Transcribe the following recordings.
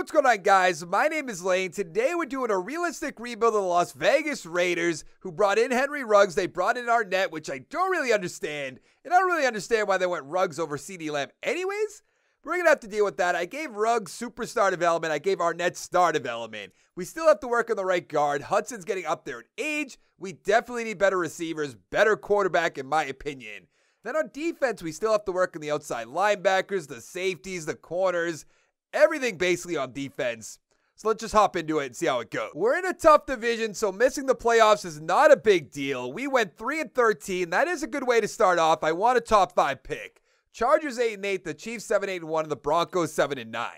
what's going on, guys? My name is Lane. Today we're doing a realistic rebuild of the Las Vegas Raiders, who brought in Henry Ruggs. They brought in Arnett, which I don't really understand. And I don't really understand why they went Ruggs over CeeDee Lamb anyways. But we're going to have to deal with that. I gave Ruggs superstar development. I gave Arnett star development. We still have to work on the right guard. Hudson's getting up there in age. We definitely need better receivers, better quarterback, in my opinion. Then on defense, we still have to work on the outside linebackers, the safeties, the corners, everything basically on defense. So let's just hop into it and see how it goes. We're in a tough division, so missing the playoffs is not a big deal. We went 3-13. That is a good way to start off. I want a top 5 pick. Chargers 8-8, the Chiefs 7-8-1, and the Broncos 7-9.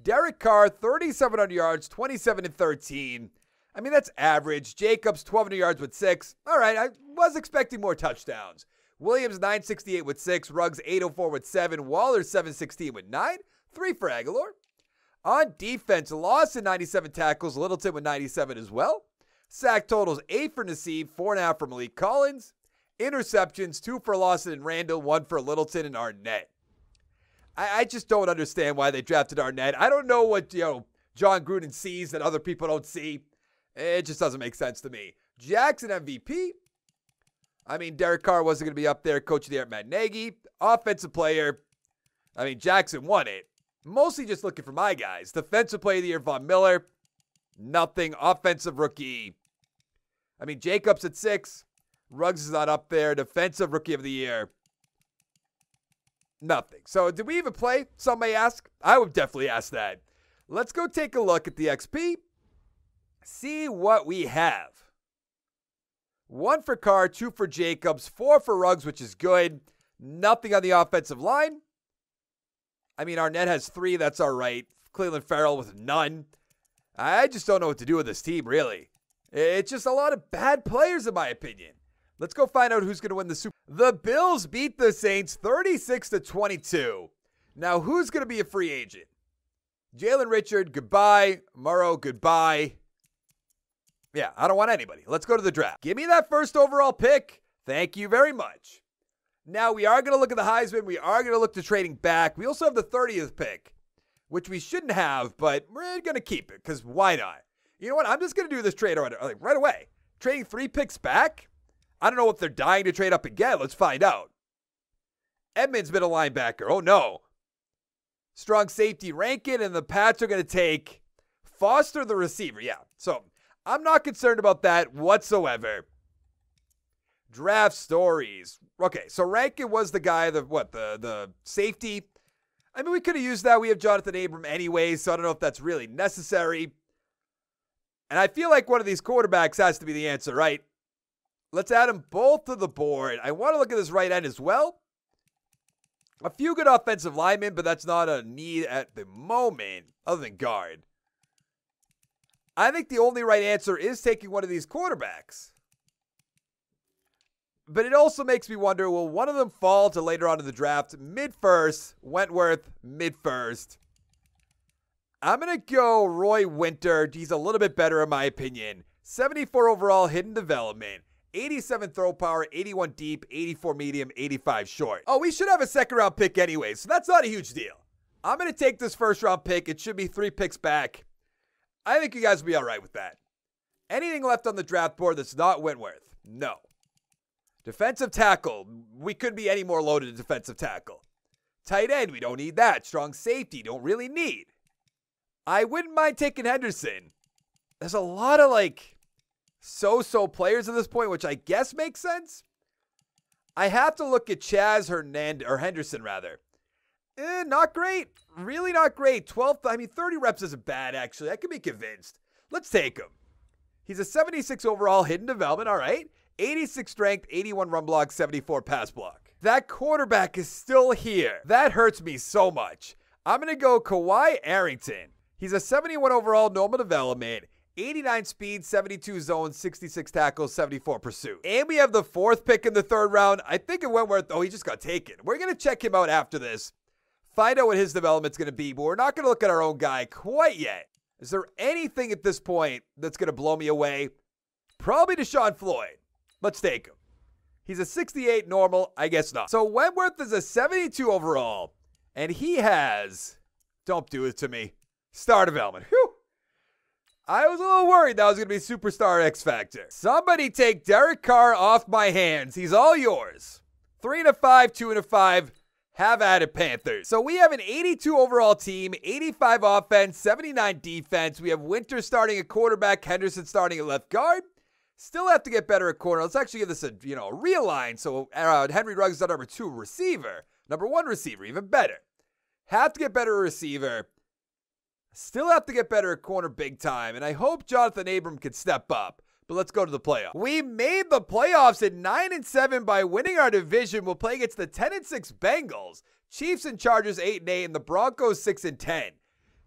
Derek Carr, 3,700 yards, 27-13. I mean, that's average. Jacobs, 1,200 yards with 6. All right, I was expecting more touchdowns. Williams, 968 with 6. Ruggs, 804 with 7. Waller, 716 with 9. 3 for Aguilar. On defense, Lawson, 97 tackles. Littleton with 97 as well. Sack totals, 8 for Nassib, 4.5 for Malik Collins. Interceptions, 2 for Lawson and Randall, 1 for Littleton and Arnett. I just don't understand why they drafted Arnett. I don't know what, John Gruden sees that other people don't see. It just doesn't make sense to me. Jackson MVP. I mean, Derek Carr wasn't going to be up there. Coach of the year, Matt Nagy. Offensive player. I mean, Jackson won it. Mostly just looking for my guys. Defensive player of the year, Von Miller. Nothing. Offensive rookie. I mean, Jacobs at 6. Ruggs is not up there. Defensive rookie of the year. Nothing. So, did we even play? Some may ask. I would definitely ask that. Let's go take a look at the XP. See what we have. 1 for Carr, 2 for Jacobs, 4 for Ruggs, which is good. Nothing on the offensive line. I mean, Arnett has 3. That's all right. Cleveland Farrell with none. I just don't know what to do with this team, really. It's just a lot of bad players, in my opinion. Let's go find out who's going to win the Super Bowl. The Bills beat the Saints 36-22. Now, who's going to be a free agent? Jalen Richard, goodbye. Murrow, goodbye. Yeah, I don't want anybody. Let's go to the draft. Give me that first overall pick. Thank you very much. Now, we are going to look at the Heisman. We are going to look to trading back. We also have the 30th pick, which we shouldn't have, but we're going to keep it because why not? You know what? I'm just going to do this trade right away. Trading 3 picks back? I don't know if they're dying to trade up again. Let's find out. Edmonds, middle linebacker. Oh, no. Strong safety, Rankin, and the Pats are going to take Foster, the receiver. Yeah, so I'm not concerned about that whatsoever. Draft stories. Okay, so Rankin was the guy, the safety. I mean, we could have used that. We have Jonathan Abram anyway, so I don't know if that's really necessary. And I feel like one of these quarterbacks has to be the answer, right? Let's add them both to the board. I want to look at this right end as well. A few good offensive linemen, but that's not a need at the moment, other than guard. I think the only right answer is taking one of these quarterbacks. But it also makes me wonder, will one of them fall to later on in the draft? Mid-first, Wentworth, mid-first. I'm going to go Roy Winter. He's a little bit better in my opinion. 74 overall, hidden development. 87 throw power, 81 deep, 84 medium, 85 short. Oh, we should have a second round pick anyway, so that's not a huge deal. I'm going to take this first round pick. It should be 3 picks back. I think you guys will be all right with that. Anything left on the draft board that's not Wentworth? No. Defensive tackle. We couldn't be any more loaded at defensive tackle. Tight end. We don't need that. Strong safety. Don't really need. I wouldn't mind taking Henderson. There's a lot of so-so players at this point, which I guess makes sense. I have to look at Chaz Henderson rather. Not great. Really not great. 30 reps isn't bad, actually. I can be convinced. Let's take him. He's a 76 overall, hidden development. All right. 86 strength, 81 run block, 74 pass block. That quarterback is still here. That hurts me so much. I'm going to go Kawhi Arrington. He's a 71 overall, normal development. 89 speed, 72 zone, 66 tackles, 74 pursuit. And we have the 4th pick in the 3rd round. I think it Wentworth. Oh, he just got taken. We're going to check him out after this. Find out what his development's going to be, but we're not going to look at our own guy quite yet. Is there anything at this point that's going to blow me away? Probably Deshaun Floyd. Let's take him. He's a 68 normal. I guess not. So Wentworth is a 72 overall, and he has, don't do it to me, Star development. Whew. I was a little worried that was going to be Superstar X Factor. Somebody take Derek Carr off my hands. He's all yours. 3-5, 2-5. Have at it, Panthers. So we have an 82 overall team, 85 offense, 79 defense. We have Winter starting at quarterback, Henderson starting at left guard. Still have to get better at corner. Let's actually give this a realign. So Henry Ruggs is our number 2 receiver. Number 1 receiver, even better. Have to get better at receiver. Still have to get better at corner big time. And I hope Jonathan Abram can step up. But let's go to the playoffs. We made the playoffs at 9-7 by winning our division. We'll play against the 10-6 Bengals, Chiefs and Chargers 8-8, and the Broncos 6-10.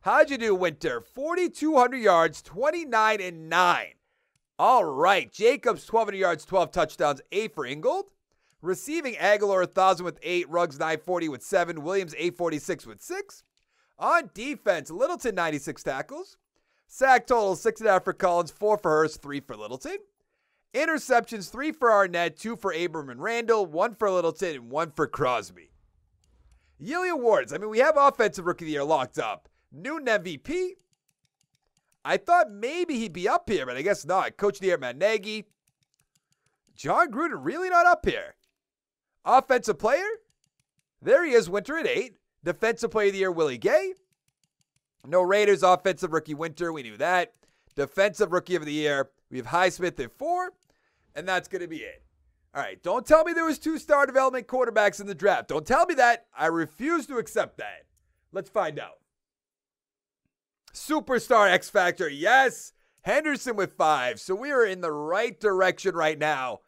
How'd you do, Winter? 4,200 yards, 29-9. All right, Jacobs 1,200 yards, 12 touchdowns, 8 for Ingold. Receiving Aguilar 1,000 with 8, Ruggs 940 with 7, Williams 846 with 6. On defense, Littleton 96 tackles. Sack total 6.5 for Collins, 4 for Hurst, 3 for Littleton. Interceptions 3 for Arnett, 2 for Abram and Randall, 1 for Littleton, and 1 for Crosby. Yearly awards. We have Offensive Rookie of the Year locked up. Newton MVP. I thought maybe he'd be up here, but I guess not. Coach of the Year, Matt Nagy. John Gruden really not up here. Offensive player. There he is, Winter at 8. Defensive Player of the Year, Willie Gay. No Raiders, Offensive Rookie Winter. We knew that. Defensive Rookie of the Year. We have Highsmith at 4. And that's going to be it. All right, don't tell me there was 2 star development quarterbacks in the draft. Don't tell me that. I refuse to accept that. Let's find out. Superstar X Factor, yes. Henderson with 5. So we are in the right direction right now.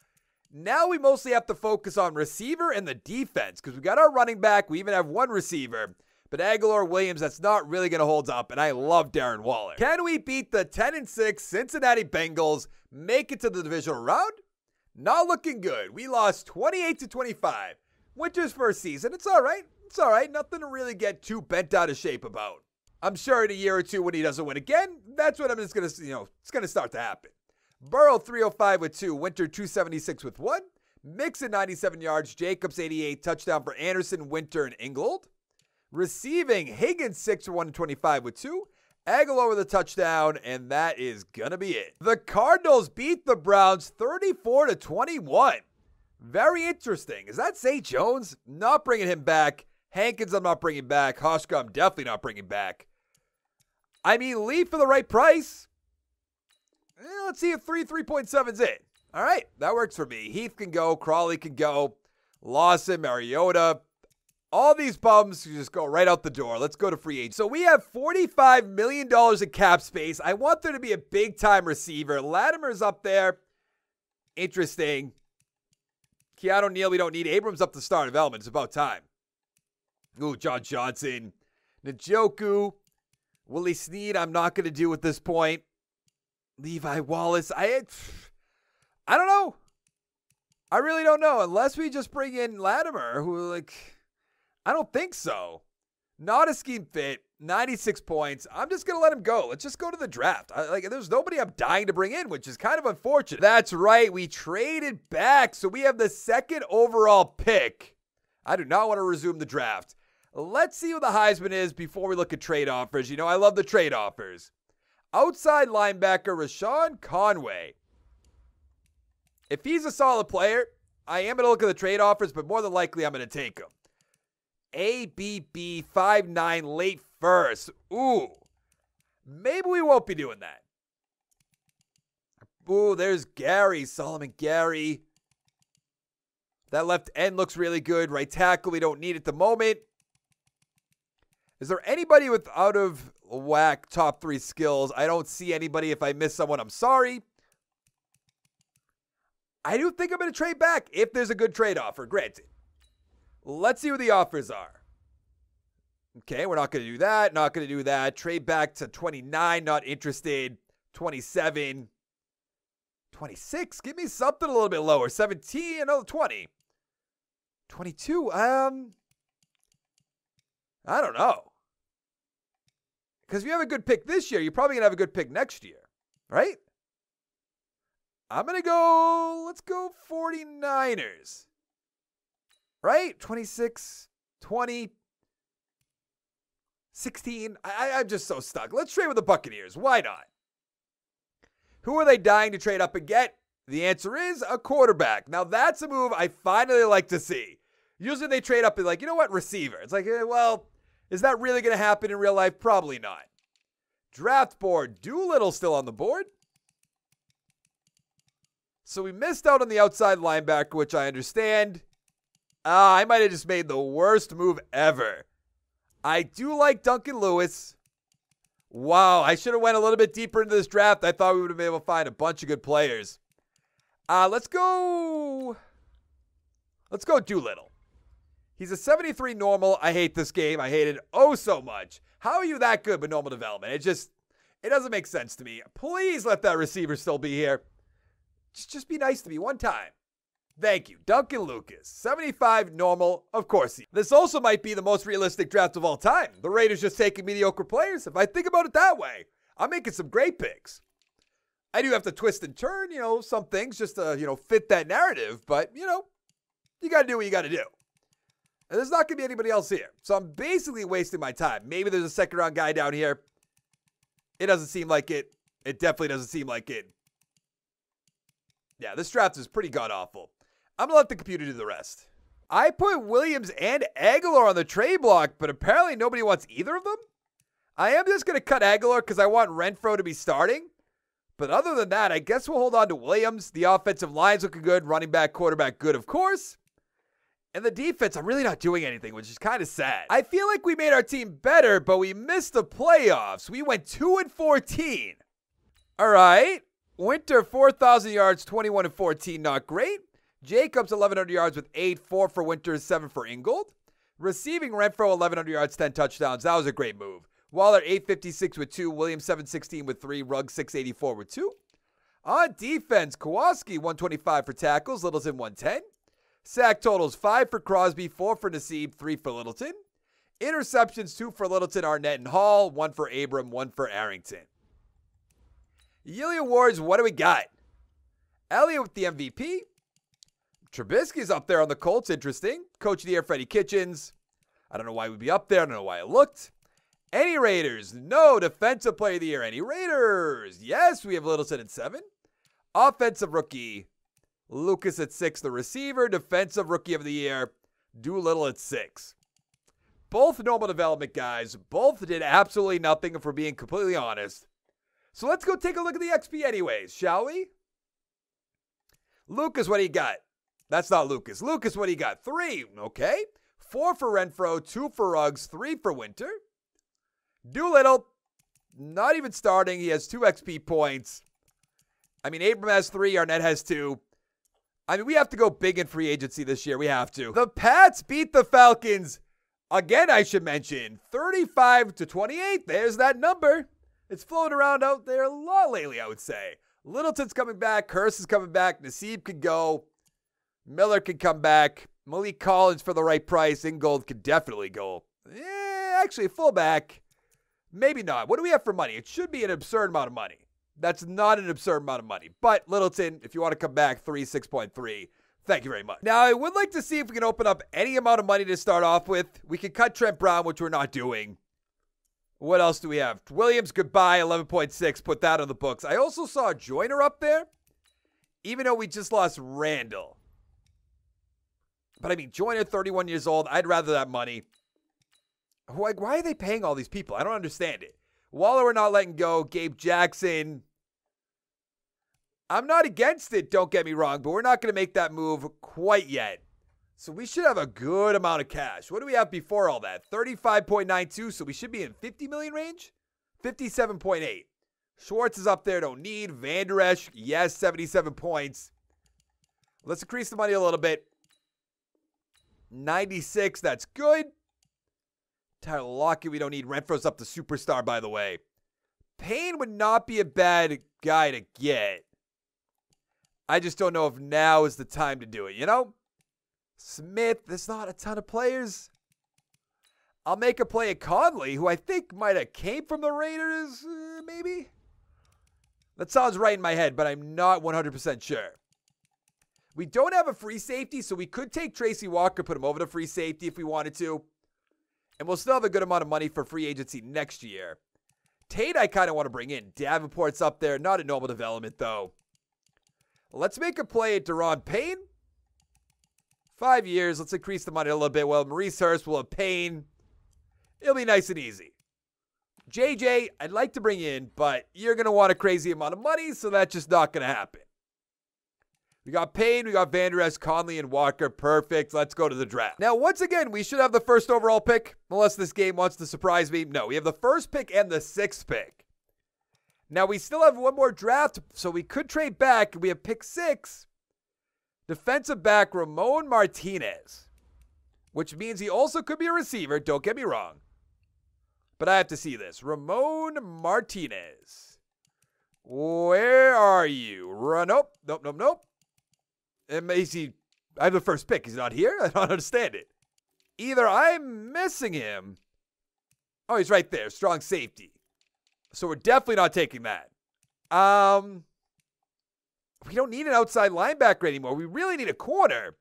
Now we mostly have to focus on receiver and the defense because we got our running back. We even have 1 receiver. But Aguilar Williams, that's not really going to hold up, and I love Darren Waller. Can we beat the 10-6 Cincinnati Bengals, make it to the divisional round? Not looking good. We lost 28-25. Winter's first season. It's all right. It's all right. Nothing to really get too bent out of shape about. I'm sure in a year or 2 when he doesn't win again, that's what I'm just going to, it's going to start to happen. Burrow 305 with 2. Winter 276 with 1. Mixon 97 yards. Jacobs 88. Touchdown for Anderson, Winter, and Ingold. Receiving, Higgins 6 for 125 with 2. Aguilar with a touchdown, and that is going to be it. The Cardinals beat the Browns 34-21. Very interesting. Is that Zay Jones? Not bringing him back. Hankins I'm not bringing back. Hoshka I'm definitely not bringing back. Lee for the right price. Let's see if 3.7's it. All right, that works for me. Heath can go. Crawley can go. Lawson, Mariota. All these bums just go right out the door. Let's go to free agent. So we have $45 million in cap space. I want there to be a big-time receiver. Latimer's up there. Interesting. Keanu Neal, we don't need. Abrams up to star development. It's about time. Ooh, John Johnson. Njoku. Willie Snead, I'm not going to do at this point. Levi Wallace. I don't know. I really don't know. Unless we just bring in Latimer, who, I don't think so. Not a scheme fit. 96 points. I'm just going to let him go. Let's just go to the draft. There's nobody I'm dying to bring in, which is kind of unfortunate. That's right. We traded back. So we have the 2nd overall pick. I do not want to resume the draft. Let's see what the Heisman is before we look at trade offers. I love the trade offers. Outside linebacker, Rashawn Conway. If he's a solid player, I am going to look at the trade offers, but more than likely I'm going to take him. ABB 5'9" late first. Ooh. Maybe we won't be doing that. Ooh, there's Gary. Solomon Gary. That left end looks really good. Right tackle, we don't need at the moment. Is there anybody with out of whack top 3 skills? I don't see anybody. If I miss someone, I'm sorry. I do think I'm going to trade back if there's a good trade offer, granted. Let's see what the offers are. Okay, we're not going to do that. Not going to do that. Trade back to 29. Not interested. 27. 26. Give me something a little bit lower. 17. Another 20. 22. I don't know. Because if you have a good pick this year, you're probably going to have a good pick next year. Right? I'm going to go, let's go 49ers. Right? 26, 20, 16? I'm just so stuck. Let's trade with the Buccaneers. Why not? Who are they dying to trade up and get? The answer is a quarterback. Now, that's a move I finally like to see. Usually they trade up and like, you know what, receiver. It's like, well, is that really going to happen in real life? Probably not. Draft board, Doolittle still on the board. So we missed out on the outside linebacker, which I understand. I might have just made the worst move ever. I do like Duncan Lewis. Wow, I should have went a little bit deeper into this draft. I thought we would have been able to find a bunch of good players. Let's go Doolittle. He's a 73 normal. I hate this game. I hate it oh so much. How are you that good with normal development? It doesn't make sense to me. Please let that receiver still be here. Just be nice to me one time. Thank you. Duncan Lucas. 75 normal. Of course. This also might be the most realistic draft of all time. The Raiders just taking mediocre players. If I think about it that way, I'm making some great picks. I do have to twist and turn, some things just to, fit that narrative. But, you got to do what you got to do. And there's not going to be anybody else here. So I'm basically wasting my time. Maybe there's a second round guy down here. It doesn't seem like it. It definitely doesn't seem like it. Yeah, this draft is pretty god-awful. I'm going to let the computer do the rest. I put Williams and Aguilar on the trade block, but apparently nobody wants either of them. I am just going to cut Aguilar because I want Renfro to be starting. But other than that, I guess we'll hold on to Williams. The offensive line's looking good. Running back, quarterback, good, of course. And the defense, I'm really not doing anything, which is kind of sad. I feel like we made our team better, but we missed the playoffs. We went 2-14. All right. Winter, 4,000 yards, 21-14, not great. Jacobs, 1,100 yards with 8, 4 for Winter, 7 for Ingold. Receiving Renfro, 1,100 yards, 10 touchdowns. That was a great move. Waller, 856 with 2. Williams, 716 with 3. Ruggs, 684 with 2. On defense, Kowalski, 125 for tackles. Littleton, 110. Sack totals, 5 for Crosby, 4 for Nassib, 3 for Littleton. Interceptions, 2 for Littleton, Arnett, and Hall. 1 for Abram, 1 for Arrington. Yearly awards, what do we got? Elliott with the MVP. Trubisky's up there on the Colts. Interesting. Coach of the Year, Freddie Kitchens. I don't know why we'd be up there. I don't know why I looked. Any Raiders? No. Defensive Player of the Year. Any Raiders? Yes, we have Littleton at 7. Offensive Rookie. Lucas at 6. The receiver. Defensive Rookie of the Year. Doolittle at 6. Both normal development guys. Both did absolutely nothing, if we're being completely honest. So let's go take a look at the XP anyways, shall we? Lucas, what do you got? That's not Lucas. Lucas, what do you got? 3. Okay. 4 for Renfro, 2 for Ruggs, 3 for Winter. Doolittle, not even starting. He has 2 XP points. I mean, Abram has 3. Arnett has 2. I mean, we have to go big in free agency this year. We have to. The Pats beat the Falcons. Again, I should mention, 35-28. There's that number. It's floating around out there a lot lately, I would say. Littleton's coming back. Hurst is coming back. Nassib could go. Miller could come back. Malik Collins for the right price. Ingold could definitely go. Actually, fullback. Maybe not. What do we have for money? It should be an absurd amount of money. That's not an absurd amount of money. But Littleton, if you want to come back, 6.3. Thank you very much. Now, I would like to see if we can open up any amount of money to start off with. We can cut Trent Brown, which we're not doing. What else do we have? Williams, goodbye, 11.6. Put that on the books. I also saw Joyner up there, even though we just lost Randall. But I mean, Joyner, 31 years old. I'd rather that money. Like, why are they paying all these people? I don't understand it. Waller, we're not letting go. Gabe Jackson. I'm not against it, don't get me wrong, but we're not going to make that move quite yet. So we should have a good amount of cash. What do we have before all that? 35.92, so we should be in 50 million range? 57.8. Schwartz is up there, don't need. Van Der Esch, yes, 77 points. Let's increase the money a little bit. 96, that's good. Tyler Lockett, we don't need. Renfro's up to superstar, by the way. Payne would not be a bad guy to get. I just don't know if now is the time to do it, you know? Smith, there's not a ton of players. I'll make a play at Conley, who I think might have came from the Raiders, maybe? That sounds right in my head, but I'm not 100% sure. We don't have a free safety, so we could take Tracy Walker, put him over to free safety if we wanted to. And we'll still have a good amount of money for free agency next year. Tate, I kind of want to bring in. Davenport's up there. Not a normal development, though. Let's make a play at Deron Payne. 5 years. Let's increase the money a little bit. Well, Maurice Hurst will have Payne. It'll be nice and easy. JJ, I'd like to bring in, but you're going to want a crazy amount of money, so that's just not going to happen. We got Payne, we got Van Der Esch, Conley, and Walker. Perfect. Let's go to the draft. Now, once again, we should have the first overall pick, unless this game wants to surprise me. No, we have the first pick and the 6th pick. Now, we still have one more draft, so we could trade back. We have pick 6. Defensive back Ramon Martinez, which means he also could be a receiver. Don't get me wrong. But I have to see this. Ramon Martinez. Where are you? Nope. I have the first pick. He's not here? I don't understand it. Either I'm missing him. Oh, he's right there. Strong safety. So we're definitely not taking that. We don't need an outside linebacker anymore. We really need a corner.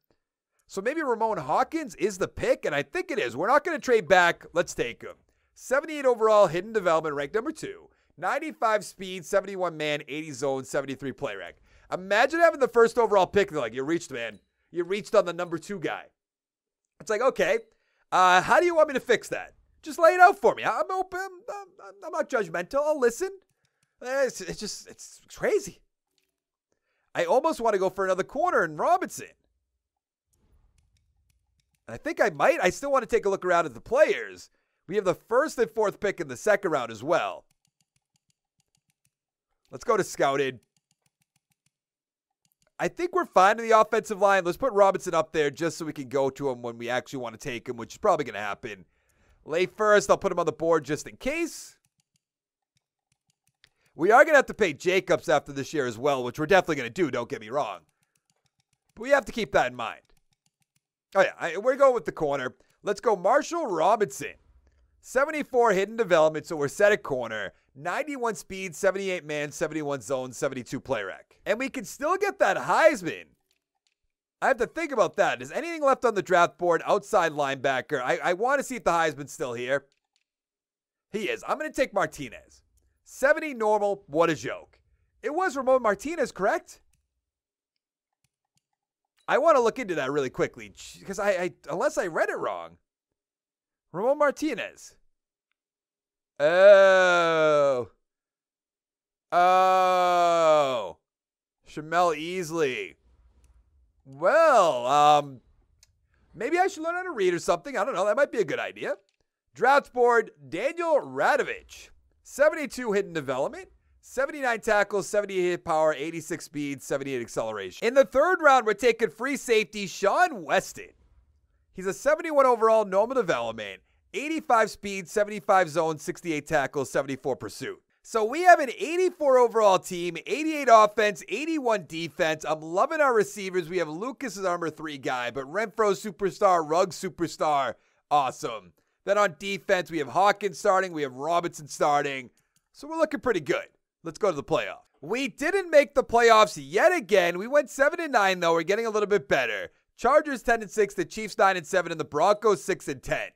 So maybe Ramon Hawkins is the pick, and I think it is. We're not going to trade back. Let's take him. 78 overall, hidden development, ranked number 2. 95 speed, 71 man, 80 zone, 73 play rec. Imagine having the first overall pick. They're like, you reached, man. You reached on the number 2 guy. It's like, okay, how do you want me to fix that? Just lay it out for me. I'm open. I'm not judgmental. I'll listen. It's crazy. I almost want to go for another corner in Robinson. And I think I might. I still want to take a look around at the players. We have the 1st and 4th pick in the 2nd round as well. Let's go to scouted. I think we're fine in the offensive line. Let's put Robinson up there just so we can go to him when we actually want to take him, which is probably going to happen. Late first, I'll put him on the board just in case. We are going to have to pay Jacobs after this year as well, which we're definitely going to do, don't get me wrong. But we have to keep that in mind. Oh, yeah, we're going with the corner. Let's go Marshall Robinson. 74 hidden development, so we're set at corner. 91 speed, 78 man, 71 zone, 72 play rec. And we can still get that Heisman. I have to think about that. Is anything left on the draft board outside linebacker? I want to see if the Heisman's still here. He is. I'm going to take Martinez. 70 normal. What a joke. It was Ramon Martinez, correct? I want to look into that really quickly because unless I read it wrong. Ramon Martinez. Oh. Shamel Easley. Well, maybe I should learn how to read or something. I don't know. That might be a good idea. Draft board, Daniel Radovich. 72 hidden development. 79 tackles, 78 power, 86 speed, 78 acceleration. In the 3rd round, we're taking free safety Sean Weston. He's a 71 overall, normal development, 85 speed, 75 zone, 68 tackles, 74 pursuit. So we have an 84 overall team, 88 offense, 81 defense. I'm loving our receivers. We have Lucas as our number 3 guy, but Renfro superstar, Ruggs superstar, awesome. Then on defense, we have Hawkins starting, we have Robinson starting. So we're looking pretty good. Let's go to the playoff. We didn't make the playoffs yet again. We went 7-9 though. We're getting a little bit better. Chargers 10-6, the Chiefs 9-7, and the Broncos 6-10.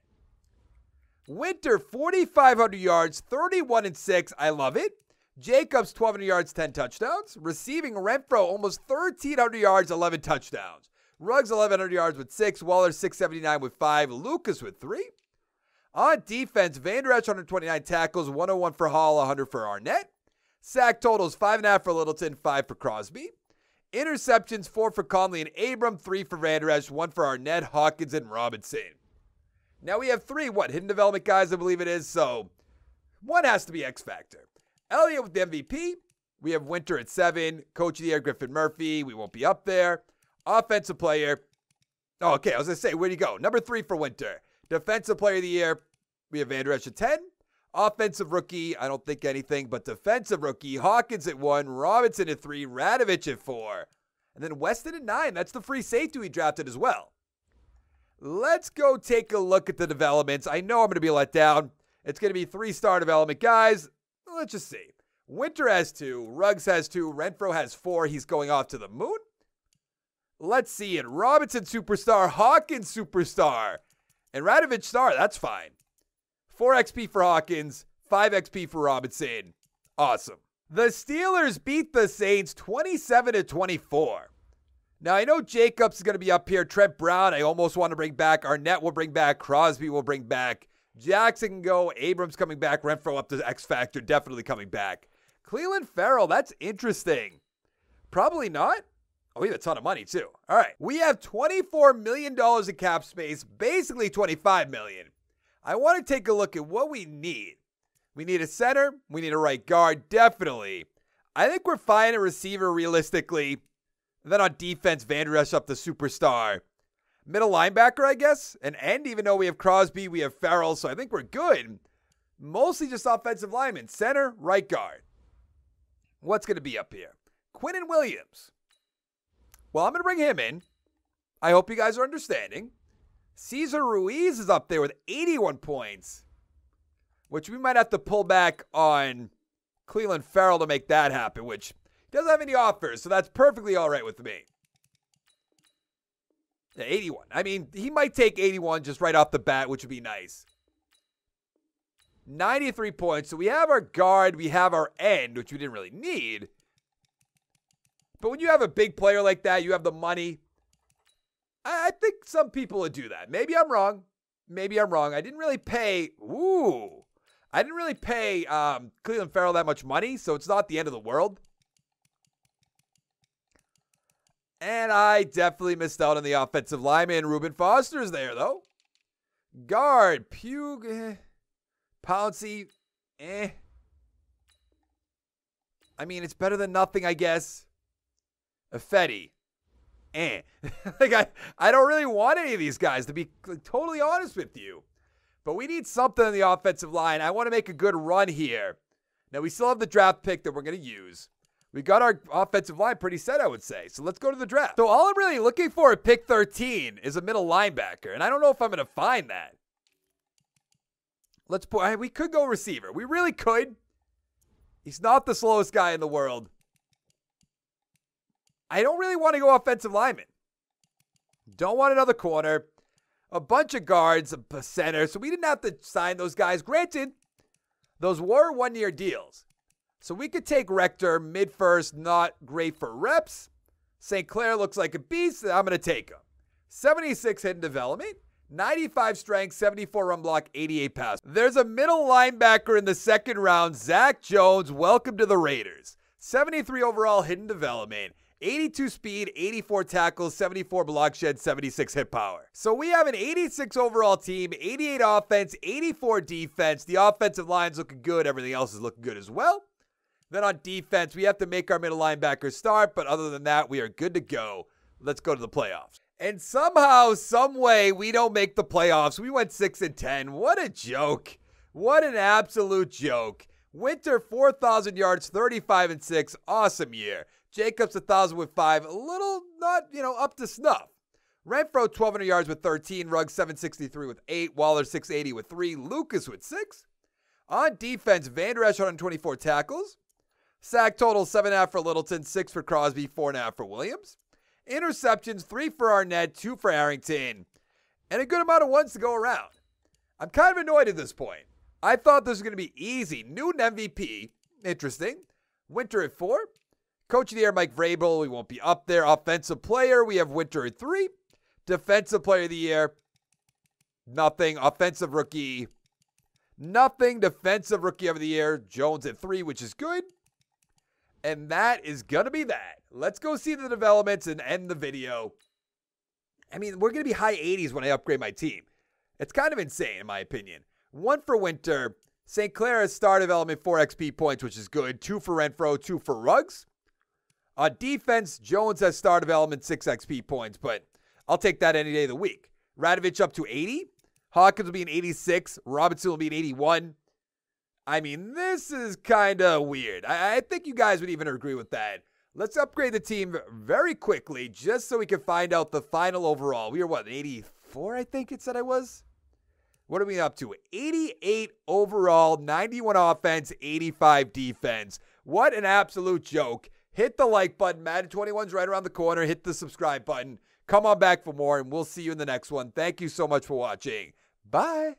Winter 4,500 yards, 31-6. I love it. Jacobs 1,200 yards, 10 touchdowns. Receiving Renfro almost 1,300 yards, 11 touchdowns. Ruggs 1,100 yards with 6. Waller 679 with 5. Lucas with 3. On defense, Van Der Esch 129 tackles, 101 for Hall, 100 for Arnett. Sack totals 5.5 for Littleton, 5 for Crosby. Interceptions 4 for Conley and Abram, 3 for Van Der Esch, 1 for Arnett, Hawkins, and Robinson. Now we have 3, hidden development guys, I believe it is, so 1 has to be X Factor. Elliott with the MVP. We have Winter at 7. Coach of the Year, Griffin Murphy. We won't be up there. Offensive player. Oh, okay, I was going to say, where'd he go? Number 3 for Winter. Defensive player of the year. We have Van Der Esch at 10. Offensive rookie, I don't think anything, but defensive rookie, Hawkins at 1, Robinson at 3, Radovich at 4. And then Weston at 9. That's the free safety we drafted as well. Let's go take a look at the developments. I know I'm going to be let down. It's going to be 3-star development guys. Let's just see. Winter has 2. Ruggs has 2. Renfro has 4. He's going off to the moon. Let's see it. Robinson superstar. Hawkins superstar. And Radovich star. That's fine. 4 XP for Hawkins, 5 XP for Robinson. Awesome. The Steelers beat the Saints 27-24. Now, I know Jacobs is going to be up here. Trent Brown, I almost want to bring back. Arnett will bring back. Crosby will bring back. Jackson can go. Abrams coming back. Renfro up to X Factor, definitely coming back. Cleveland Farrell, that's interesting. Probably not. Oh, we have a ton of money, too. All right. We have $24 million in cap space, basically $25 million. I want to take a look at what we need. We need a center. We need a right guard, definitely. I think we're fine at receiver realistically. Then on defense, Van Der Esch up the superstar. Middle linebacker, I guess. An end, even though we have Crosby, we have Farrell, so I think we're good. Mostly just offensive linemen. Center, right guard. What's going to be up here? Quinnen Williams. Well, I'm going to bring him in. I hope you guys are understanding. Cesar Ruiz is up there with 81 points, which we might have to pull back on Cleveland Farrell to make that happen, which doesn't have any offers, so that's perfectly all right with me. Yeah, 81. I mean, he might take 81 just right off the bat, which would be nice. 93 points. So we have our guard, we have our end, which we didn't really need. But when you have a big player like that, you have the money. I think some people would do that. Maybe I'm wrong. Maybe I'm wrong. I didn't really pay. I didn't really pay Cleveland Farrell that much money, so it's not the end of the world. And I definitely missed out on the offensive lineman. Reuben Foster's there, though. Guard, Pugh, Pouncey, I mean, it's better than nothing, I guess. Fetty, Like, I don't really want any of these guys, to be totally honest with you. But we need something in the offensive line. I want to make a good run here. Now, we still have the draft pick that we're going to use. We got our offensive line pretty set, I would say. So let's go to the draft. So all I'm really looking for at pick 13 is a middle linebacker. And I don't know if I'm going to find that. We could go receiver. We really could. He's not the slowest guy in the world. I don't really want to go offensive lineman. Don't want another corner. A bunch of guards, a center. So we didn't have to sign those guys. Granted, those were one-year deals. So we could take Rector, mid-first, not great for reps. St. Clair looks like a beast. I'm going to take him. 76 hidden development, 95 strength, 74 run block, 88 pass. There's a middle linebacker in the second round, Zach Jones. Welcome to the Raiders. 73 overall hidden development, 82 speed, 84 tackles, 74 block shed, 76 hit power. So we have an 86 overall team, 88 offense, 84 defense. The offensive line's looking good. Everything else is looking good as well. Then on defense, we have to make our middle linebackers start, but other than that, we are good to go. Let's go to the playoffs. And somehow, some way, we don't make the playoffs. We went 6-10. What a joke. What an absolute joke. Winter, 4,000 yards, 35-6. Awesome year. Jacobs, 1,000 with 5. A little not, up to snuff. Renfro, 1,200 yards with 13. Ruggs, 763 with 8. Waller, 680 with 3. Lucas with 6. On defense, Van Der Esch, 124 tackles. Sack total, 7.5 for Littleton, 6 for Crosby, 4.5 for Williams. Interceptions, 3 for Arnett, 2 for Harrington. And a good amount of ones to go around. I'm kind of annoyed at this point. I thought this was going to be easy. Newton MVP, interesting. Winter at 4. Coach of the year, Mike Vrabel, we won't be up there. Offensive player, we have Winter at 3. Defensive player of the year, nothing. Offensive rookie, nothing. Defensive rookie of the year, Jones at 3, which is good. And that is going to be that. Let's go see the developments and end the video. I mean, we're going to be high 80s when I upgrade my team. It's kind of insane, in my opinion. 1 for Winter. St. Clair has star development, 4 XP points, which is good. 2 for Renfro, 2 for Ruggs. On defense, Jones has star development, 6 XP points, but I'll take that any day of the week. Radovich up to 80. Hawkins will be an 86. Robinson will be an 81. I mean, this is kind of weird. I think you guys would even agree with that. Let's upgrade the team very quickly just so we can find out the final overall. We are what, 84, I think it said I was? What are we up to? 88 overall, 91 offense, 85 defense. What an absolute joke. Hit the like button. Madden 21's right around the corner. Hit the subscribe button. Come on back for more, and we'll see you in the next one. Thank you so much for watching. Bye.